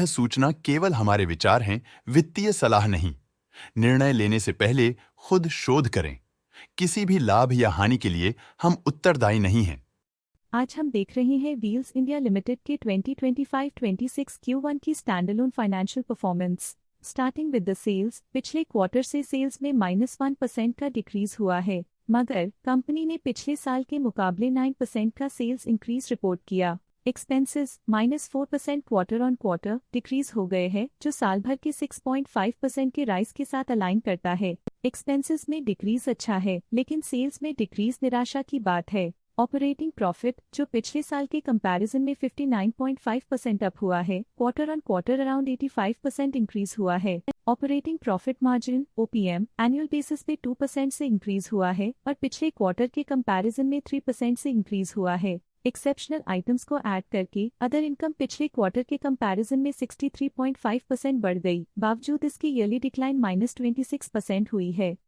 सूचना केवल हमारे विचार हैं, वित्तीय सलाह नहीं। निर्णय लेने से पहले खुद शोध करें। किसी भी लाभ या हानि के लिए हम उत्तरदायी नहीं हैं। आज हम देख रहे हैं व्हील्स इंडिया लिमिटेड के 2025-26 Q1 की standalone financial performance. Starting with the sales, पिछले क्वार्टर से सेल्स में -1% का डिक्रीज हुआ है, मगर कंपनी ने पिछले साल के मुकाबले 9% का सेल्स इंक्रीज रिपोर्ट किया। Expenses -4% quarter on quarter decrease हो गए हैं, जो साल भर के 6.5% के राइज के साथ अलाइन करता है। एक्सपेंसेस में डिक्रीज अच्छा है, लेकिन सेल्स में डिक्रीज निराशा की बात है। ऑपरेटिंग प्रॉफिट, जो पिछले साल के कंपैरिजन में 59.5% अप हुआ है, quarter on quarter around 85% increase हुआ है। Operating profit margin (OPM) annual basis पे 2% से इंक्रीज हुआ है और पिछले क्वार्टर के कंपैरिजन में 3% से इंक्रीज हुआ है। एक्सेप्शनल आइटम्स को ऐड करके अदर इनकम पिछले क्वार्टर के कंपैरिजन में 63.5% बढ़ गई, बावजूद इसकी ईयरली डिक्लाइन -26% हुई है,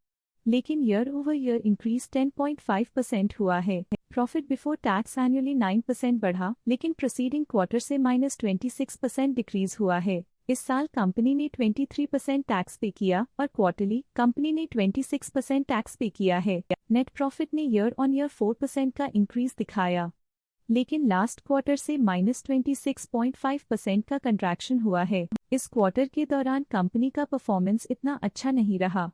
लेकिन ईयर ओवर ईयर इंक्रीज 10.5% हुआ है। प्रॉफिट बिफोर टैक्स एनुअली 9% बढ़ा, लेकिन प्रीसीडिंग क्वार्टर से -26% डिक्रीज हुआ है। इस साल कंपनी ने 23% टैक्स पे किया और क्वार्टरली कंपनी ने 26% टैक्स पे किया है। नेट प्रॉफिट ने ईयर ऑन ईयर 4% का इंक्रीज दिखाया, लेकिन लास्ट क्वार्टर से -26.5% का कंट्रैक्शन हुआ है। इस क्वार्टर के दौरान कंपनी का परफॉर्मेंस इतना अच्छा नहीं रहा।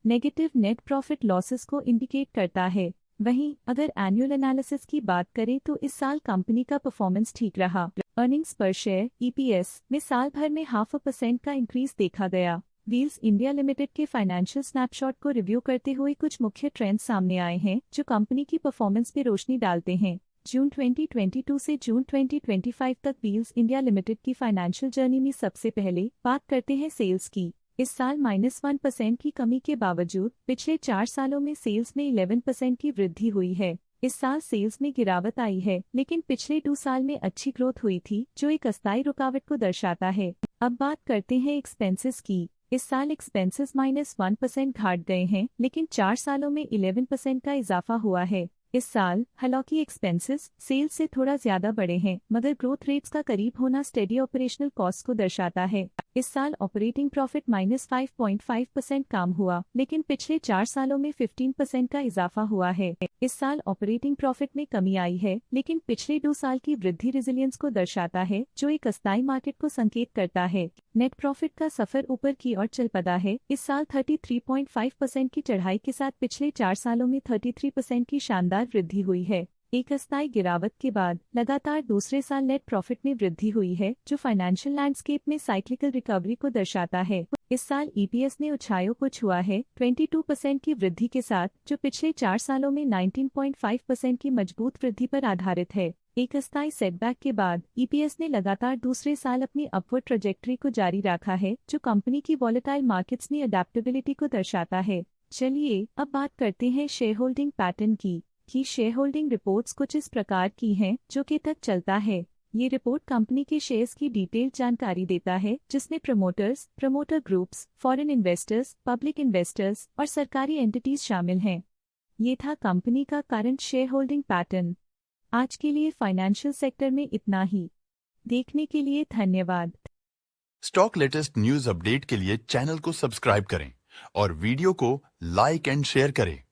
नेगेटिव नेट प्रॉफिट लॉसेस को इंडिकेट करता है। वहीं अगर एनुअल एनालिसिस की बात करें तो इस साल कंपनी का परफॉर्मेंस ठीक रहा। अर्निंग्स पर शेयर (EPS) में साल भर में 0.5% का इंक्रीज देखा गया। व्हील्स इंडिया लिमिटेड के फाइनेंशियल स्नैपशॉट को रिव्यू करते हुए कुछ मुख्य ट्रेंड्स सामने आए हैं, जो कंपनी की परफॉर्मेंस पर रोशनी डालते हैं। जून 2022 से जून 2025 तक व्हील्स इंडिया लिमिटेड की फाइनेंशियल जर्नी में सबसे पहले बात करते हैं सेल्स की। इस साल -1% की कमी के बावजूद पिछले 4 सालों में सेल्स में 11% की वृद्धि हुई है। इस साल सेल्स में गिरावट आई है, लेकिन पिछले 2 साल में अच्छी ग्रोथ हुई थी, जो एक अस्थायी रुकावट को दर्शाता है। अब बात करते हैं एक्सपेंसेस की। इस साल एक्सपेंसेस -1% घट गए हैं, लेकिन 4 सालों में 11% का इजाफा हुआ है। इस साल हालांकि एक्सपेंसेस सेल्स से थोड़ा ज्यादा बढ़े हैं, मगर ग्रोथ रेट्स का करीब होना स्टेडी ऑपरेशनल कॉस्ट को दर्शाता है। इस साल ऑपरेटिंग प्रॉफिट -5.5% कम हुआ, लेकिन पिछले 4 सालों में 15% का इजाफा हुआ है। इस साल ऑपरेटिंग प्रॉफिट में कमी आई है, लेकिन पिछले 2 साल की वृद्धि रेजिलियंस को दर्शाता है, जो एक अस्थायी मार्केट को संकेत करता है। नेट प्रॉफिट का सफर ऊपर की ओर चल पड़ा है। इस साल 33.5% की चढ़ाई के साथ पिछले 4 सालों में 33% की शानदार वृद्धि हुई है। एक अस्थायी गिरावट के बाद लगातार दूसरे साल नेट प्रॉफिट में वृद्धि हुई है, जो फाइनेंशियल लैंडस्केप में साइक्लिकल रिकवरी को दर्शाता है। इस साल EPS ने ऊंचाइयों को छुआ है 22% की वृद्धि के साथ, जो पिछले 4 सालों में 19.5% की मजबूत वृद्धि पर आधारित है। एक अस्थायी सेटबैक के बाद EPS ने लगातार दूसरे साल अपनी अपवर्ड ट्रैजेक्टरी को जारी रखा है, जो कंपनी की वॉलेटाइल मार्केट्स में अडेप्टेबिलिटी को दर्शाता है। चलिए अब बात करते हैं शेयर होल्डिंग पैटर्न की। शेयर होल्डिंग रिपोर्ट्स कुछ इस प्रकार की हैं, जो कि तक चलता है। ये रिपोर्ट कंपनी के शेयर्स की डिटेल्ड जानकारी देता है, जिसमें promoters, promoter groups, foreign investors, public investors और सरकारी एंटिटीज शामिल हैं। ये था कंपनी का करंट शेयर होल्डिंग पैटर्न। आज के लिए फाइनेंशियल सेक्टर में इतना ही। देखने के लिए धन्यवाद। स्टॉक लेटेस्ट न्यूज अपडेट के लिए चैनल को सब्सक्राइब करें और वीडियो को लाइक एंड शेयर करें।